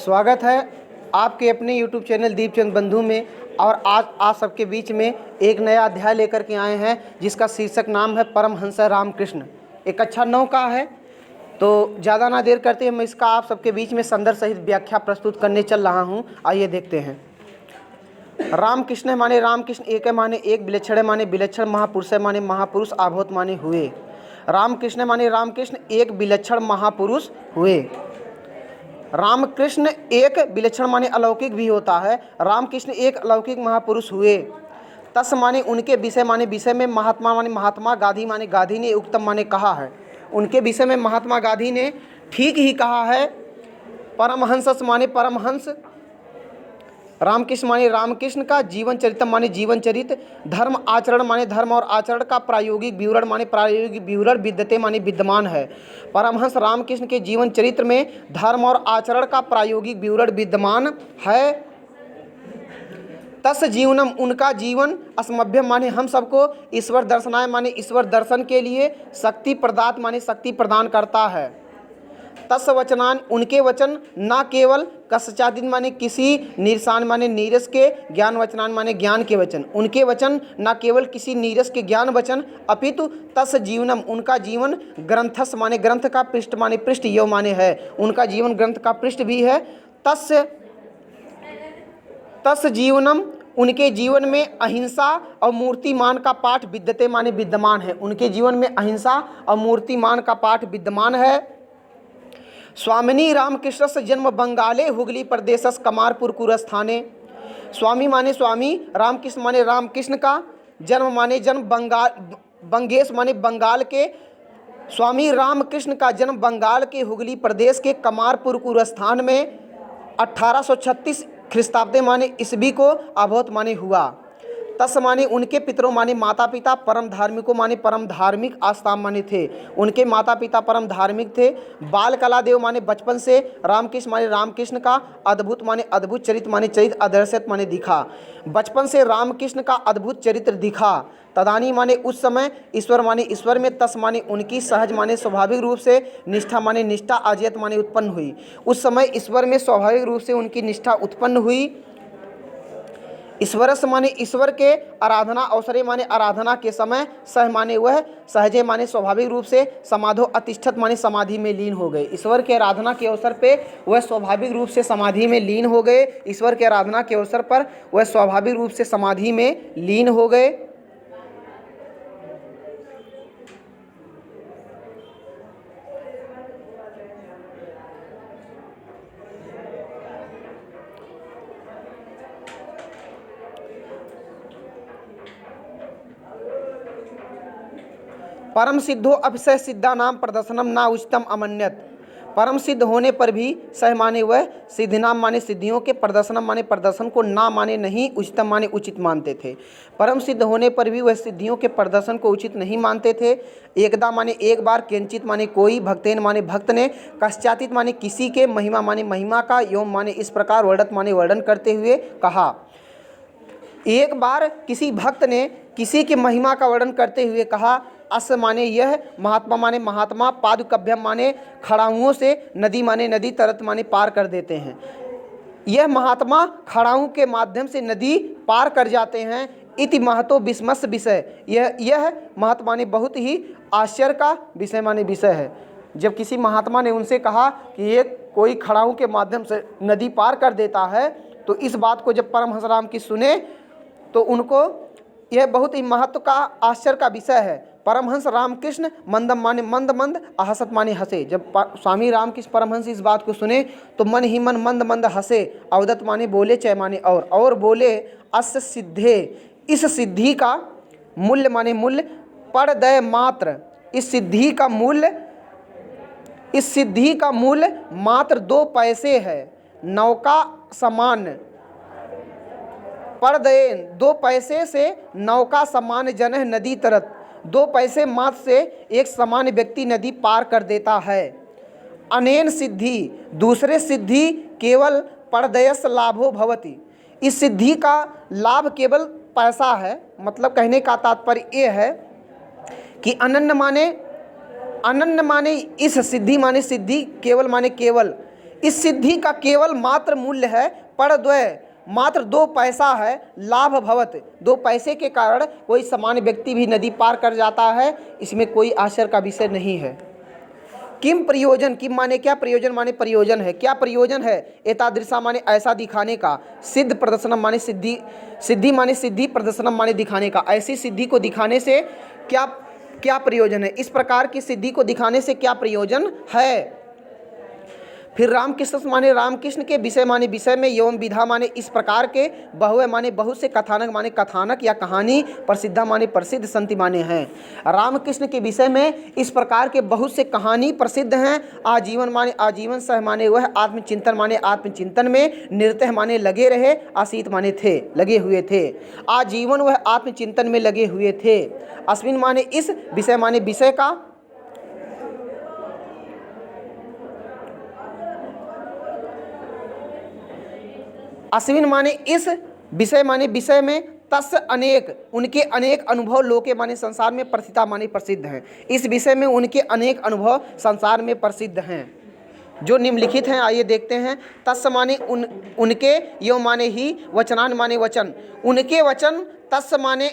स्वागत है आपके अपने YouTube चैनल दीपचंद बंधु में। और आज आप सबके बीच में एक नया अध्याय लेकर के आए हैं जिसका शीर्षक नाम है परमहंस रामकृष्ण। एक अच्छा नौका है, तो ज़्यादा ना देर करते मैं इसका आप सबके बीच में संदर्भ सहित व्याख्या प्रस्तुत करने चल रहा हूँ। आइए देखते हैं। रामकृष्ण माने रामकृष्ण, एक माने एक, विलक्षण माने विलक्षण, महापुरुष माने महापुरुष, आभूत माने हुए। रामकृष्ण माने रामकृष्ण एक विलक्षण महापुरुष हुए। रामकृष्ण एक विलक्षण माने अलौकिक भी होता है। रामकृष्ण एक अलौकिक महापुरुष हुए। तस् माने उनके विषय माने विषय में, महात्मा माने महात्मा, गांधी माने गांधी ने उत्तम माने कहा है। उनके विषय में महात्मा गांधी ने ठीक ही कहा है। परमहंस माने परमहंस। रामकृष्ण माने रामकृष्ण का जीवन चरित्र माने जीवन चरित्र। धर्म आचरण माने धर्म और आचरण का प्रायोगिक विवरण माने प्रायोगिक विवरण। विद्यते माने विद्यमान है। परमहंस रामकृष्ण के जीवन चरित्र में धर्म और आचरण का प्रायोगिक विवरण विद्यमान है। तस् जीवनम उनका जीवन, अस्मभ्यम माने हम सबको, ईश्वर दर्शनाय माने ईश्वर दर्शन के लिए, शक्ति प्रदात माने शक्ति प्रदान करता है। तस् वचनान उनके वचन, ना केवल कस्याचित् माने किसी, नीरसान माने नीरस के, ज्ञान वचनान माने ज्ञान के वचन। उनके वचन ना केवल किसी नीरस के ज्ञान वचन, अपितु तस् जीवनम उनका जीवन, ग्रंथस माने ग्रंथ का, पृष्ठ माने पृष्ठ, यो माने है उनका जीवन ग्रंथ का पृष्ठ भी है। तस् जीवनम उनके जीवन में अहिंसा और मूर्तिमान का पाठ विद्यते माने विद्यमान है। उनके जीवन में अहिंसा और मूर्तिमान का पाठ विद्यमान है। स्वामिनी रामकृष्णस्य जन्म बंगाले हुगली प्रदेशस कमारपुर कुरस्थाने। स्वामी माने स्वामी, रामकृष्ण माने रामकृष्ण का, जन्म माने जन्म, बंगेश माने बंगाल के। स्वामी रामकृष्ण का जन्म बंगाल के हुगली प्रदेश के कमारपुर कुरस्थान में 1836 ख्रीस्ताब्द माने ईस्वी को अभूत माने हुआ। तस् माने उनके पितरों माने माता पिता, परम धार्मिकों माने परम धार्मिक आस्था माने थे। उनके माता पिता परम धार्मिक थे। बाल कलादेव माने बचपन से। रामकृष्ण माने रामकृष्ण का, अद्भुत माने अद्भुत, चरित्र माने चरित्र, आदर्शत माने दिखा। बचपन से रामकृष्ण का अद्भुत चरित्र दिखा। तदानी माने उस समय, ईश्वर माने ईश्वर में, तस् माने उनकी, सहज माने स्वाभाविक रूप से, निष्ठा माने निष्ठा, अजयत माने उत्पन्न हुई। उस समय ईश्वर में स्वाभाविक रूप से उनकी निष्ठा उत्पन्न हुई। ईश्वरस माने ईश्वर के, आराधना अवसरे माने आराधना के समय, सह माने वह, सहजे माने स्वाभाविक रूप से, समाधो अतिष्ठत माने समाधि में लीन हो गए। ईश्वर के आराधना के अवसर पे वह स्वाभाविक रूप से समाधि में लीन हो गए। ईश्वर के आराधना के अवसर पर वह स्वाभाविक रूप से समाधि में लीन हो गए। परम सिद्धो अभिषय सिद्धा नाम प्रदर्शनम ना उचितम अमन्यत। परम सिद्ध होने पर भी सह माने वह, सिद्धि नाम माने सिद्धियों के, प्रदर्शनम माने प्रदर्शन को, ना माने नहीं, उचितम माने उचित मानते थे। परम सिद्ध होने पर भी वह सिद्धियों के प्रदर्शन को उचित नहीं मानते थे। एकदा माने एक बार, किंचित माने कोई, भक्तेन माने भक्त ने, कस्याचित् माने किसी के, महिमा माने महिमा का, योम माने इस प्रकार, वर्णत माने वर्णन करते हुए कहा। एक बार किसी भक्त ने किसी की महिमा का वर्णन करते हुए कहा। अस माने यह, महात्मा माने महात्मा, पादुकभ्यम माने खड़ाऊओं से, नदी माने नदी, तरत माने पार कर देते हैं। यह महात्मा खड़ाऊं के माध्यम से नदी पार कर जाते हैं। इति महतो विस्मस विषय, यह महत्व माने बहुत ही आश्चर्य का विषय माने विषय है। जब किसी महात्मा ने उनसे कहा कि ये कोई खड़ाऊं के माध्यम से नदी पार कर देता है, तो इस बात को जब परमहंस राम की सुने तो उनको यह बहुत ही महत्व का, आश्चर्य का विषय है। परमहंस रामकृष्ण मंदम माने मंद मंद, अहसत माने हंसे। जब स्वामी रामकृष्ण परमहंस इस बात को सुने तो मन ही मन मंद मंद हंसे। अवदत माने बोले, चय माने और बोले, अस्य सिद्धे, इस सिद्धि का, मूल्य माने मूल्य, परदय मात्र, इस सिद्धि का मूल्य मात्र 2 पैसे है। नौका समान, परदय 2 पैसे से नौका समान जन नदी तरत, 2 पैसे मात्र से एक समान व्यक्ति नदी पार कर देता है। अनेन सिद्धि, दूसरे सिद्धि, केवल परदयस लाभो भवति, इस सिद्धि का लाभ केवल पैसा है। मतलब कहने का तात्पर्य ये है कि अनन्य माने इस सिद्धि माने सिद्धि, केवल माने केवल, इस सिद्धि का केवल मात्र मूल्य है परद्वय, मात्र 2 पैसा है, लाभ भवत। 2 पैसे के कारण कोई सामान्य व्यक्ति भी नदी पार कर जाता है, इसमें कोई आश्चर्य का विषय नहीं है। किम प्रयोजन, किम माने क्या, प्रयोजन माने प्रयोजन है, क्या प्रयोजन है, एतादृशा माने ऐसा दिखाने का, सिद्ध प्रदर्शनम माने सिद्धि, सिद्धि माने सिद्धि, प्रदर्शनम माने दिखाने का। ऐसी सिद्धि को दिखाने से क्या क्या प्रयोजन है, इस प्रकार की सिद्धि को दिखाने से क्या प्रयोजन है। फिर रामकृष्ण माने रामकृष्ण के विषय माने विषय में, एवं विधा माने इस प्रकार के, बहु माने बहुत से, कथानक माने कथानक या कहानी, प्रसिद्धा माने प्रसिद्ध, संति माने हैं। रामकृष्ण के विषय में इस प्रकार के बहुत से कहानी प्रसिद्ध हैं। आजीवन माने आजीवन, सह माने वह, आत्मचिंतन माने आत्मचिंतन में, निरतः माने लगे रहे, आसीत माने थे, लगे हुए थे, आजीवन वह आत्मचिंतन में लगे हुए थे। अस्मिन माने इस, विषय माने विषय का, अस्मिन माने इस, विषय माने विषय में, तस् अनेक उनके अनेक अनुभव, लोके माने संसार में, प्रसिद्धा माने प्रसिद्ध हैं। इस विषय में उनके अनेक अनुभव संसार में प्रसिद्ध हैं, जो निम्नलिखित हैं। आइए देखते हैं। तस् माने उनके, यो माने ही, वचनान माने वचन, उनके वचन, तस् माने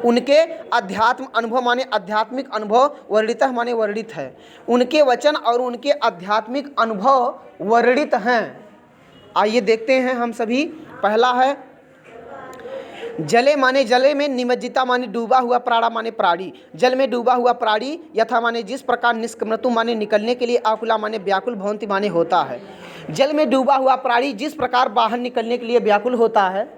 उनके, अध्यात्म अनुभव माने आध्यात्मिक अनुभव, वर्णितः माने वर्णित है। उनके वचन और उनके आध्यात्मिक अनुभव वर्णित हैं। आइए देखते हैं हम सभी। पहला है जले माने जले में, निमज्जिता माने डूबा हुआ, प्राणा माने प्राणी, जल में डूबा हुआ प्राणी, यथा माने जिस प्रकार, निष्क्रमतु माने निकलने के लिए, आकुला माने व्याकुल, भवंति माने होता है। जल में डूबा हुआ प्राणी जिस प्रकार बाहर निकलने के लिए व्याकुल होता है,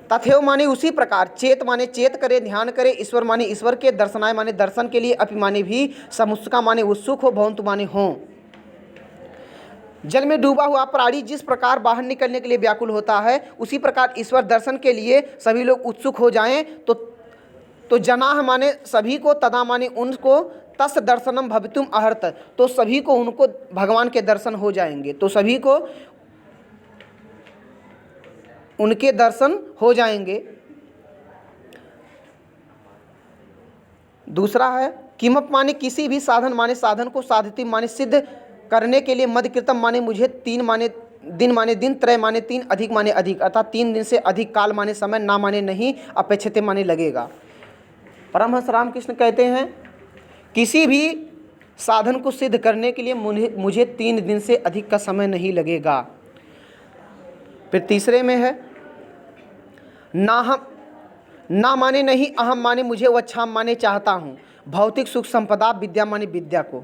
तथैव माने उसी प्रकार, चेत माने चेत करे, ध्यान करे, ईश्वर माने ईश्वर के, दर्शनाय माने दर्शन के लिए, अपि माने भी, समुत्सुका माने उत्सुक हो, भवंतु माने हो। जल में डूबा हुआ प्राणी जिस प्रकार बाहर निकलने के लिए व्याकुल होता है, उसी प्रकार ईश्वर दर्शन के लिए सभी लोग उत्सुक हो जाएं तो जनाह माने सभी को, तदा माने उनको, तस् दर्शनम भवितुम अर्हत, तो सभी को उनको भगवान के दर्शन हो जाएंगे, तो सभी को उनके दर्शन हो जाएंगे। दूसरा है किमप माने किसी भी साधन माने साधन को, साधिति माने सिद्ध करने के लिए, मद कृतम माने मुझे, 3 माने दिन माने दिन, त्रय माने 3, अधिक माने अधिक, अर्थात 3 दिन से अधिक, काल माने समय, ना माने नहीं, अपेक्षित माने लगेगा। परमहंस रामकृष्ण कहते हैं किसी भी साधन को सिद्ध करने के लिए मुझे 3 दिन से अधिक का समय नहीं लगेगा। फिर तीसरे में है ना माने नहीं, अहम माने मुझे, वच्छाम माने चाहता हूँ, भौतिक सुख संपदा, विद्या माने विद्या को,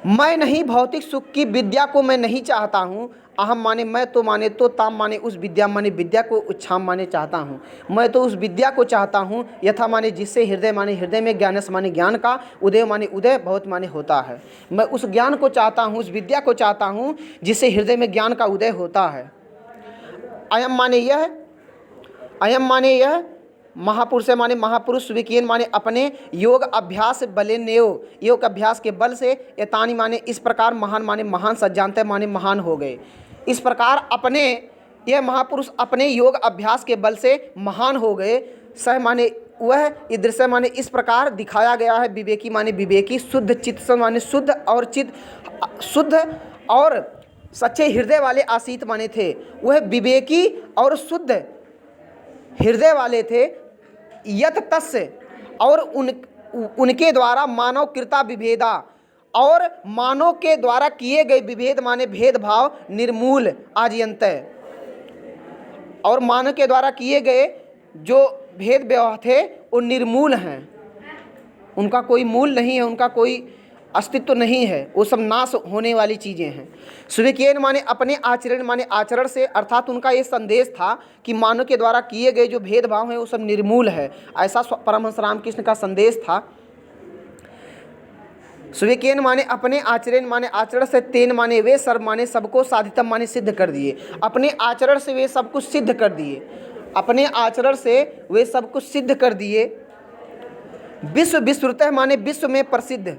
मैं नहीं भौतिक सुख की विद्या को मैं नहीं चाहता हूँ। अहम माने मैं, तो माने तो, ताम माने उस विद्या माने विद्या को, उच्छाम माने चाहता हूँ, मैं तो उस विद्या को चाहता हूँ, यथा माने जिससे, हृदय माने हृदय में, ज्ञानस माने ज्ञान का, उदय माने उदय, बहुत माने होता है। मैं उस ज्ञान को चाहता हूँ, उस विद्या को चाहता हूँ जिससे हृदय में ज्ञान का उदय होता है। अयम माने यह, अयम माने यह, महापुरुष माने महापुरुष, विकीन माने अपने, योग अभ्यास बलेन्यो, योग अभ्यास के बल से, एतानी माने इस प्रकार, महान माने महान, सज्जानते माने महान हो गए। इस प्रकार अपने, यह महापुरुष अपने योग अभ्यास के बल से महान हो गए। सह माने वह, दृश्य माने इस प्रकार दिखाया गया है, विवेकी माने विवेकी, शुद्ध चित्त माने शुद्ध और चित्त, शुद्ध और सच्चे हृदय वाले, आसीत माने थे, वह विवेकी और शुद्ध हृदय वाले थे। यत तस्य, और उनके द्वारा मानव कृता विभेदा, और मानव के द्वारा किए गए विभेद माने भेदभाव, निर्मूल आजयंतय, और मानव के द्वारा किए गए जो भेद व्यवहार थे वो निर्मूल हैं, उनका कोई मूल नहीं है, उनका कोई अस्तित्व नहीं है, वो सब नाश होने वाली चीज़ें हैं। स्वीकेन माने अपने, आचरण माने आचरण से, अर्थात उनका ये संदेश था कि मानव के द्वारा किए गए जो भेदभाव हैं वो सब निर्मूल है, ऐसा परमहंस रामकृष्ण का संदेश था। स्वीकेन माने अपने, आचरण माने आचरण से, तेन माने वे, सर्व माने सबको, साधितम माने सिद्ध कर दिए, अपने आचरण से वे सब कुछ सिद्ध कर दिए, अपने आचरण से वे सब कुछ सिद्ध कर दिए। विश्व विश्रुतः माने विश्व में प्रसिद्ध,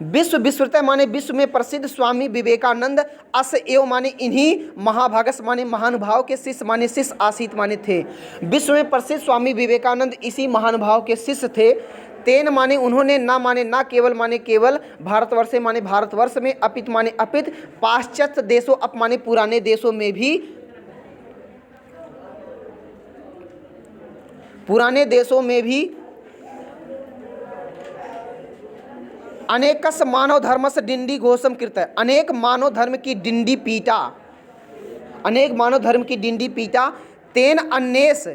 विश्व विश्रुतः माने विश्व में प्रसिद्ध, स्वामी विवेकानंद अस एव माने इन्हीं महाभागस माने महानुभाव के शिष्य माने शिष्य, आसीत माने थे। विश्व में प्रसिद्ध स्वामी विवेकानंद इसी महानुभाव के शिष्य थे। तेन माने उन्होंने, ना माने ना, केवल माने केवल, भारतवर्षे माने भारतवर्ष में, अपित माने अपित, पाश्चात्य देशों अप माने पुराने देशों में भी, पुराने देशों में भी, अनेकस मानव धर्मस डिंडी घोषम कृत है, अनेक मानव धर्म की डिंडी पीटा, अनेक मानव धर्म की डिंडी पीटा, तेन अन्येष,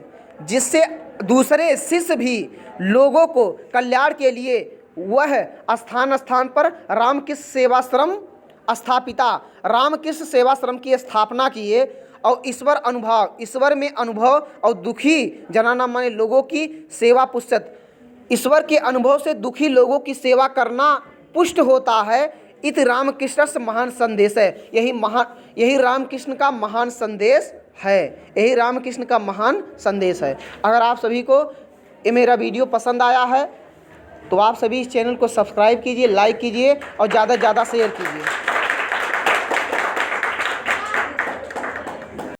जिससे दूसरे शिष्य भी लोगों को कल्याण के लिए वह स्थान स्थान पर रामकृष्ण सेवाश्रम स्थापिता, रामकृष्ण सेवाश्रम की स्थापना किए और ईश्वर अनुभव, ईश्वर में अनुभव और दुखी जनाना माने लोगों की सेवा पुष्ट, ईश्वर के अनुभव से दुखी लोगों की सेवा करना पुष्ट होता है। इत रामकृष्ण से महान संदेश है, यही रामकृष्ण का महान संदेश है, यही रामकृष्ण का महान संदेश है। अगर आप सभी को ये मेरा वीडियो पसंद आया है तो आप सभी इस चैनल को सब्सक्राइब कीजिए, लाइक कीजिए और ज़्यादा से ज़्यादा शेयर कीजिए।